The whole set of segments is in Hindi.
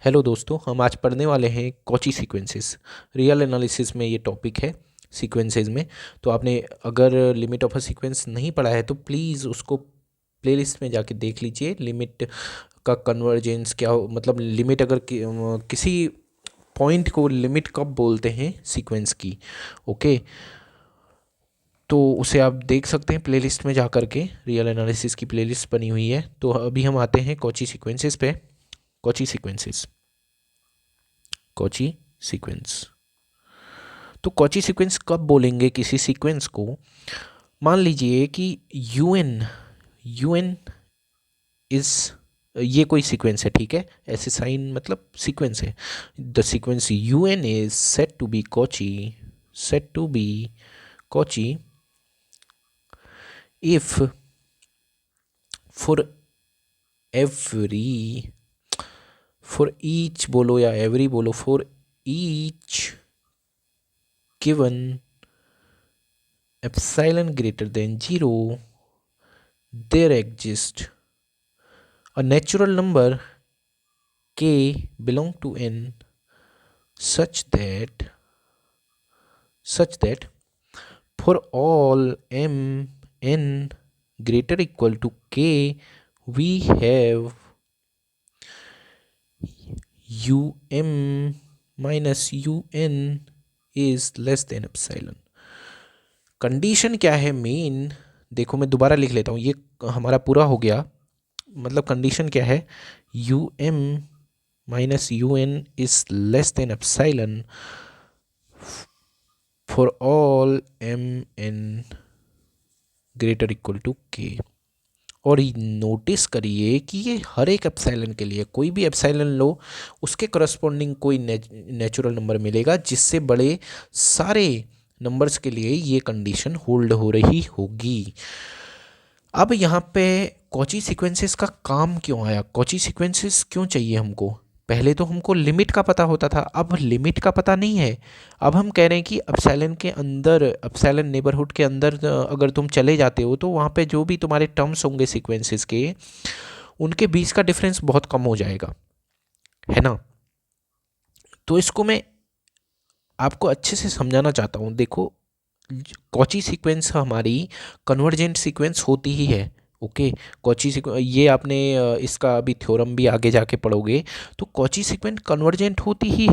हेलो दोस्तों, हम आज पढ़ने वाले हैं कॉची सीक्वेंसेस। रियल एनालिसिस में ये टॉपिक है सीक्वेंसेस में। तो आपने अगर लिमिट ऑफ अ सीक्वेंस नहीं पढ़ा है तो प्लीज़ उसको प्लेलिस्ट में जाके देख लीजिए। लिमिट का कन्वर्जेंस क्या हो, मतलब लिमिट अगर किसी पॉइंट को लिमिट कब बोलते हैं सीक्वेंस की। ओके, तो उसे आप देख सकते हैं प्लेलिस्ट में जा कर के। रियल एनालिसिस की प्लेलिस्ट बनी हुई है। तो अभी हम आते हैं कॉची सीक्वेंसेस पे। Cauchy sequences, Cauchy sequence. तो कॉची सीक्वेंस कब बोलेंगे किसी सीक्वेंस को? मान लीजिए कि यूएन इज, ये कोई सीक्वेंस है, ठीक है। ऐसे साइन मतलब सीक्वेंस है। The sequence U N is said to be Cauchy, said to be Cauchy if for every, for each बोलो या एवरी बोलो, for each given epsilon greater than 0 there exists a natural number k belong to n such that for all m n greater equal to k we have um minus un is less than epsilon। Condition क्या है मेन? देखो मैं दोबारा लिख लेता हूँ, ये हमारा पूरा हो गया। मतलब कंडीशन क्या है? U M minus U N is less than epsilon for all M N greater equal to K. और नोटिस करिए कि ये हर एक एप्साइलन के लिए, कोई भी एप्साइलन लो उसके करस्पॉन्डिंग कोई नेचुरल नंबर मिलेगा, जिससे बड़े सारे नंबर्स के लिए ये कंडीशन होल्ड हो रही होगी। अब यहाँ पे कॉची सीक्वेंसेस का काम क्यों आया? कॉची सीक्वेंसेस क्यों चाहिए हमको? पहले तो हमको लिमिट का पता होता था, अब लिमिट का पता नहीं है। अब हम कह रहे हैं कि एप्सिलॉन के अंदर, एप्सिलॉन नेबरहुड के अंदर अगर तुम चले जाते हो तो वहाँ पे जो भी तुम्हारे टर्म्स होंगे सीक्वेंसेस के, उनके बीच का डिफरेंस बहुत कम हो जाएगा, है ना। तो इसको मैं आपको अच्छे से समझाना चाहता हूँ। देखो, कॉची सीक्वेंस हमारी कन्वर्जेंट सीक्वेंस होती ही है। ओके, कॉची सीक्वेंस, ये आपने इसका अभी थ्योरम भी आगे जाके पढ़ोगे। तो कॉची सीक्वेंस कन्वर्जेंट होती ही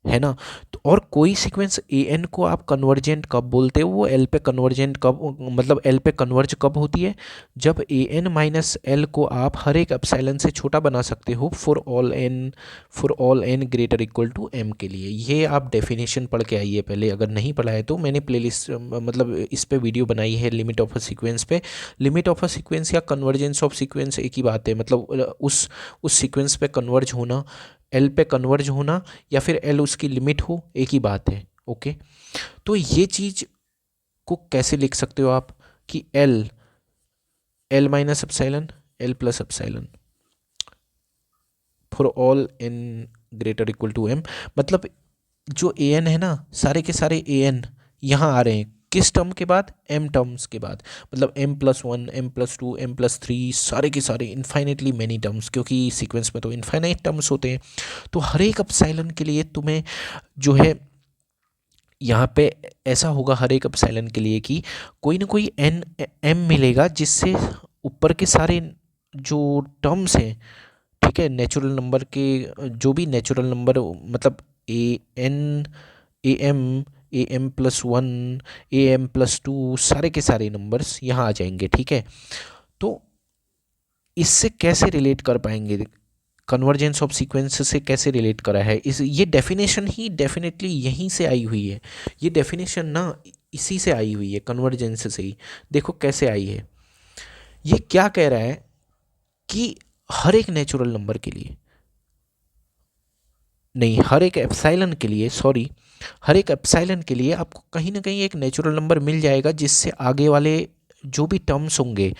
है ना। तो और कोई सीक्वेंस ए एन को आप कन्वर्जेंट कब बोलते हो? वो एल पे कन्वर्जेंट कब, मतलब एल पे कन्वर्ज कब होती है? जब ए एन माइनस एल को आप हर एक एप्सिलॉन से छोटा बना सकते हो for all N greater equal to M के लिए। ये आप डेफिनेशन पढ़ के आइए पहले, अगर नहीं पढ़ा है तो मैंने प्लेलिस्ट, मतलब इस पे वीडियो बनाई है लिमिट ऑफ अ सीक्वेंस पे। लिमिट ऑफ अ सीक्वेंस या कन्वर्जेंस ऑफ सीक्वेंस एक ही बात है। मतलब उस सीक्वेंस पे कन्वर्ज होना, एल पे कन्वर्ज होना, या फिर एल उसकी लिमिट हो, एक ही बात है। ओके, तो ये चीज़ को कैसे लिख सकते हो आप कि L, L minus epsilon, L plus epsilon for all N greater equal to M. मतलब जो ए एन है ना, सारे के सारे ए एन यहाँ आ रहे हैं किस टर्म के बाद? एम टर्म्स के बाद। मतलब M plus one, M plus two, M plus three, सारे के सारे इन्फाइनेटली मैनी टर्म्स, क्योंकि सीक्वेंस में तो इन्फाइनाइट टर्म्स होते हैं। तो हर एक एप्सिलॉन के लिए तुम्हें जो है यहाँ पे ऐसा होगा, हर एक एप्सिलॉन के लिए कि कोई ना कोई एन एम मिलेगा, जिससे ऊपर के सारे जो टर्म्स हैं, ठीक है, नेचुरल नंबर के, जो भी नेचुरल नंबर, मतलब A N, A M plus one, A M plus two, सारे के सारे नंबर्स यहाँ आ जाएंगे, ठीक है। तो इससे कैसे रिलेट कर पाएंगे? कन्वर्जेंस ऑफ सीक्वेंस से कैसे रिलेट करा है? इस ये डेफिनेशन ही डेफिनेटली यहीं से आई हुई है। ये डेफिनेशन ना इसी से आई हुई है, कन्वर्जेंस से ही। देखो कैसे आई है। ये क्या कह रहा है कि हर एक नेचुरल नंबर के लिए, नहीं, हर एक एप्सिलॉन के लिए, सॉरी, हर एक एप्सिलॉन के लिए आपको कहीं ना कहीं एक नेचुरल नंबर मिल जाएगा, जिससे आगे वाले जो भी टर्म्स होंगे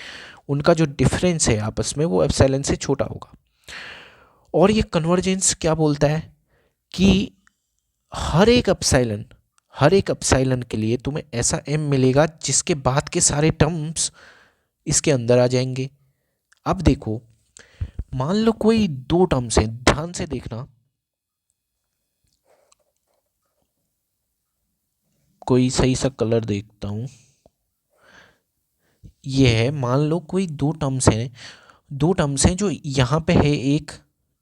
उनका जो डिफरेंस है आपस में, वो एप्सिलॉन से छोटा होगा। और ये कन्वर्जेंस क्या बोलता है कि हर एक एप्सिलॉन, हर एक एप्सिलॉन के लिए तुम्हें ऐसा एम मिलेगा जिसके बाद के सारे टर्म्स इसके अंदर आ जाएंगे। अब देखो, मान लो कोई दो टर्म्स हैं, ध्यान से देखना। कोई सही सा कलर देखता हूँ। ये है, मान लो कोई दो टर्म्स हैं जो यहाँ पे है, एक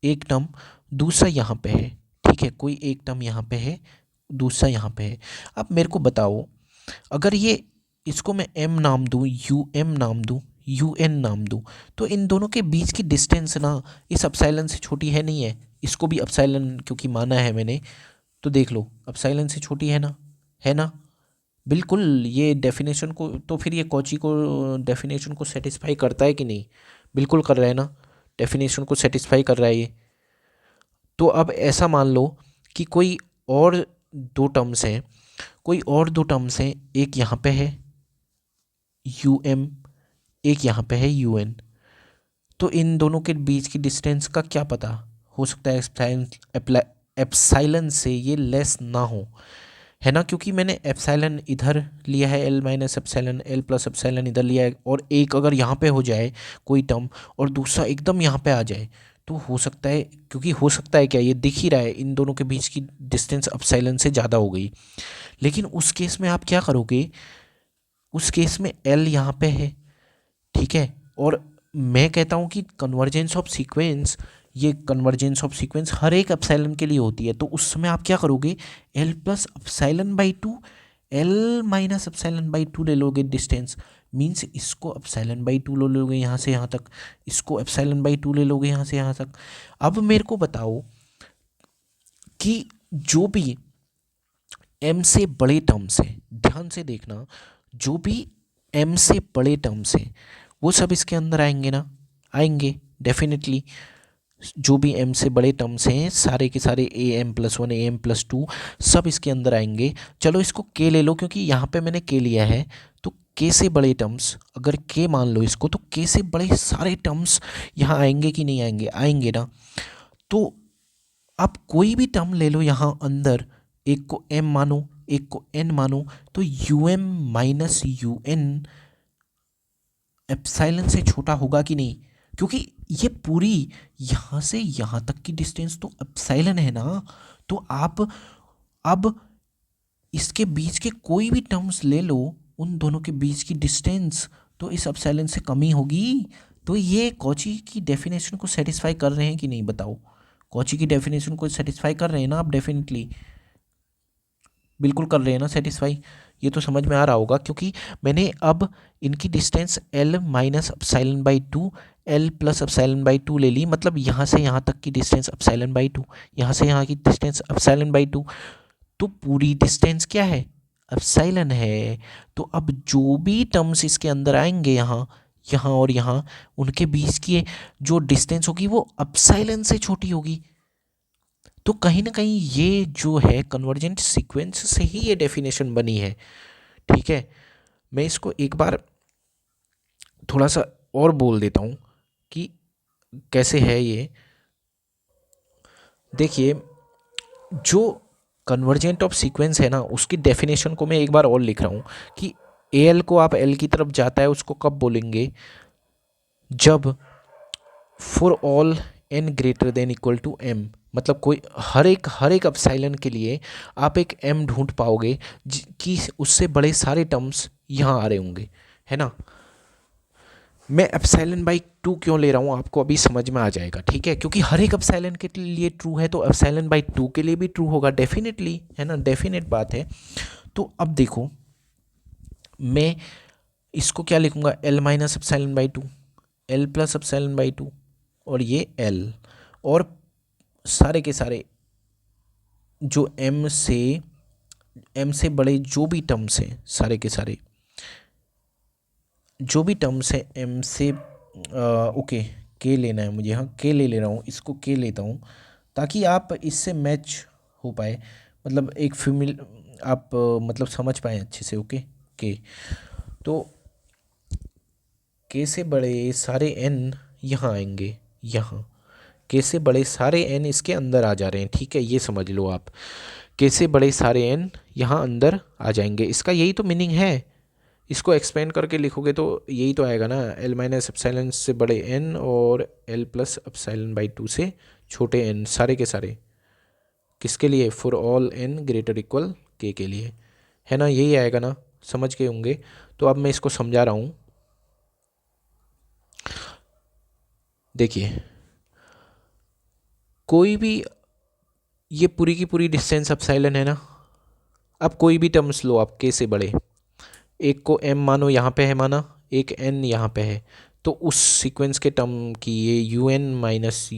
एक टर्म, दूसरा यहाँ पे है। ठीक है, कोई एक टर्म यहाँ पे है, दूसरा यहाँ पे है। अब मेरे को बताओ, अगर ये इसको मैं m नाम दूँ, um नाम दूँ, un नाम दूँ, तो इन दोनों के बीच की डिस्टेंस ना इस अपसाइलन से छोटी है नहीं है। इसको भी अपसाइलन क्योंकि माना है मैंने, तो देख लो अपसाइलन से छोटी है ना, है ना। बिल्कुल, ये डेफिनेशन को तो फिर ये कॉची को डेफिनेशन को सेटिस्फाई करता है कि नहीं? बिल्कुल कर रहा है ना, डेफिनेशन को सेटिस्फाई कर रहा है ये। तो अब ऐसा मान लो कि कोई और दो टर्म्स हैं, एक यहाँ पे है um, एक यहाँ पे है un। तो इन दोनों के बीच की डिस्टेंस का क्या पता, हो सकता है एप्साइलन से ये लेस ना हो, है ना, क्योंकि मैंने एप्साइलन इधर लिया है, L minus epsilon, L plus epsilon इधर लिया है, और एक अगर यहाँ पे हो जाए कोई टर्म और दूसरा एकदम यहाँ पे आ जाए, तो हो सकता है, क्योंकि हो सकता है क्या, ये दिख ही रहा है इन दोनों के बीच की डिस्टेंस एप्साइलन से ज़्यादा हो गई। लेकिन उस केस में आप क्या करोगे, उस केस में एल यहाँ पे है, ठीक है, और मैं कहता हूँ कि कन्वर्जेंस ऑफ सीक्वेंस हर एक अपसाइलन के लिए होती है। तो उस समय आप क्या करोगे, L plus epsilon by two, L minus epsilon by two ले लोगे डिस्टेंस, मीन्स इसको अपसाइलन बाई टू ले लोगे यहाँ से यहाँ तक, इसको अपसाइलन बाई टू ले लोगे यहाँ से यहाँ तक। अब मेरे को बताओ कि जो भी m से बड़े टर्म्स है, ध्यान से देखना, जो भी m से बड़े टर्म्स हैं वो सब इसके अंदर आएंगे ना, आएंगे डेफिनेटली। जो भी m से बड़े टर्म्स हैं सारे के सारे am+1 am+2 सब इसके अंदर आएंगे। चलो इसको k ले लो, क्योंकि यहाँ पे मैंने k लिया है, तो k से बड़े टर्म्स, अगर k मान लो इसको, तो k से बड़े सारे टर्म्स यहाँ आएंगे कि नहीं आएंगे, आएंगे ना। तो आप कोई भी टर्म ले लो यहाँ अंदर, एक को m मानो, एक को n मानो, तो um माइनस un एप्साइलन से छोटा होगा कि नहीं, क्योंकि ये पूरी यहाँ से यहाँ तक की डिस्टेंस तो एप्साइलन है ना। तो आप अब इसके बीच के कोई भी टर्म्स ले लो, उन दोनों के बीच की डिस्टेंस तो इस एप्सिलॉन से कम ही होगी। तो ये कॉची की डेफिनेशन को सेटिस्फाई कर रहे हैं कि नहीं, बताओ। कॉची की डेफिनेशन को सेटिस्फाई कर रहे हैं ना आप, डेफिनेटली बिल्कुल कर रहे हैं ना सेटिस्फाई। ये तो समझ में आ रहा होगा, क्योंकि मैंने अब इनकी distance L minus epsilon by two, L plus epsilon by two ले ली, मतलब यहाँ से यहाँ तक की डिस्टेंस अपसाइलन बाई टू, यहाँ से यहाँ की डिस्टेंस अपसाइलन बाई टू, तो पूरी डिस्टेंस क्या है, एप्सिलॉन है। तो अब जो भी टर्म्स इसके अंदर आएंगे यहाँ यहाँ और यहाँ, उनके बीच की जो डिस्टेंस होगी वो एप्सिलॉन से छोटी होगी। तो कहीं ना कहीं ये जो है कन्वर्जेंट सीक्वेंस से ही ये डेफिनेशन बनी है। ठीक है, मैं इसको एक बार थोड़ा सा और बोल देता हूँ कि कैसे है ये। देखिए, जो कन्वर्जेंट ऑफ सीक्वेंस है ना, उसकी डेफिनेशन को मैं एक बार और लिख रहा हूँ कि ए एल को आप एल की तरफ जाता है उसको कब बोलेंगे, जब for all N greater than equal to M, मतलब कोई हर एक एप्सिलॉन के लिए आप एक एम ढूंढ पाओगे कि उससे बड़े सारे टर्म्स यहाँ आ रहे होंगे, है ना। मैं एप्सिलॉन बाई टू क्यों ले रहा हूँ आपको अभी समझ में आ जाएगा, ठीक है, क्योंकि हर एक एप्सिलॉन के लिए ट्रू है, तो एप्सिलॉन बाई टू के लिए भी ट्रू होगा डेफिनेटली, है ना, डेफिनेट बात है। तो अब देखो, मैं इसको क्या लिखूंगा, L minus epsilon by to, L plus epsilon by to, और ये एल, और सारे के सारे जो एम से बड़े जो भी टर्म्स हैं, सारे के सारे जो भी टर्म्स हैं एम से, ओके के लेना है मुझे, हाँ के ले रहा हूँ, इसको के लेता हूँ ताकि आप इससे मैच हो पाए, मतलब एक फीमेल आप मतलब समझ पाएँ अच्छे से। ओके, के तो के से बड़े सारे एन यहाँ आएंगे, यहाँ के से बड़े सारे एन इसके अंदर आ जा रहे हैं, ठीक है, ये समझ लो आप, के से बड़े सारे एन यहाँ अंदर आ जाएंगे, इसका यही तो मीनिंग है। इसको एक्सपेंड करके लिखोगे तो यही तो आएगा ना, एल माइनस एप्सिलॉन से बड़े एन और L plus epsilon by two से छोटे एन, सारे के सारे किसके लिए, for all N greater equal के लिए, है ना, यही आएगा ना, समझ गए होंगे। तो अब मैं इसको समझा रहा हूँ। देखिए कोई भी, ये पूरी की पूरी डिस्टेंस एप्सिलॉन है ना। अब कोई भी टर्म्स लो आप के से बड़े, एक को m मानो यहाँ पे है माना, एक n यहाँ पे है, तो उस सीक्वेंस के टर्म की ये U M minus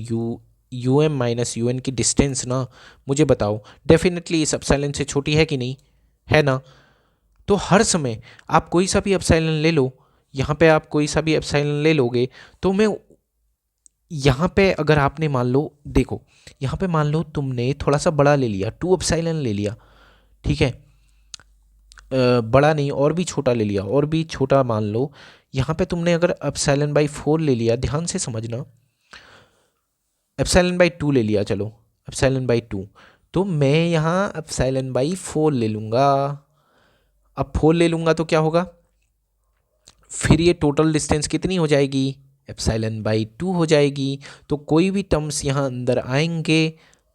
U N की डिस्टेंस ना, मुझे बताओ डेफिनेटली इस एप्सिलॉन से छोटी है कि नहीं, है ना। तो हर समय आप कोई सा भी एप्सिलॉन ले लो, यहाँ पे आप कोई सा भी एप्सिलॉन ले लोगे, तो मैं यहाँ पे अगर आपने मान लो, देखो यहाँ पे मान लो तुमने थोड़ा सा बड़ा ले लिया, 2 एप्सिलॉन ले लिया, ठीक है, बड़ा नहीं और भी छोटा ले लिया, और भी छोटा मान लो, यहाँ पे तुमने अगर एप्सिलॉन बाई 4 ले लिया, ध्यान से समझना, एप्सिलॉन बाई 2 ले लिया, चलो एप्सिलॉन बाई 2, तो मैं यहाँ एप्सिलॉन बाई 4 ले लूँगा। अब 4 ले लूँगा तो क्या होगा, फिर ये टोटल डिस्टेंस कितनी हो जाएगी, एप्सिलॉन बाई 2 हो जाएगी। तो कोई भी टर्म्स यहाँ अंदर आएंगे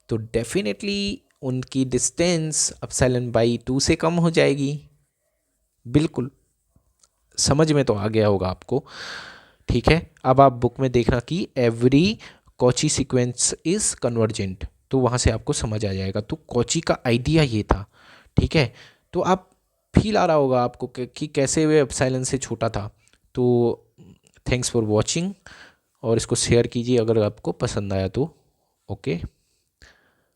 तो डेफिनेटली उनकी डिस्टेंस एप्सिलॉन बाई 2 से कम हो जाएगी। बिल्कुल समझ में तो आ गया होगा आपको, ठीक है। अब आप बुक में देखना कि every Cauchy sequence is convergent, तो वहाँ से आपको समझ आ जाएगा। तो कॉची का आइडिया ये था, ठीक है। तो आप फील आ रहा होगा आपको कि कैसे वे एप्सिलॉन से छोटा था। तो थैंक्स फॉर वॉचिंग, और इसको शेयर कीजिए अगर आपको पसंद आया तो। ओके।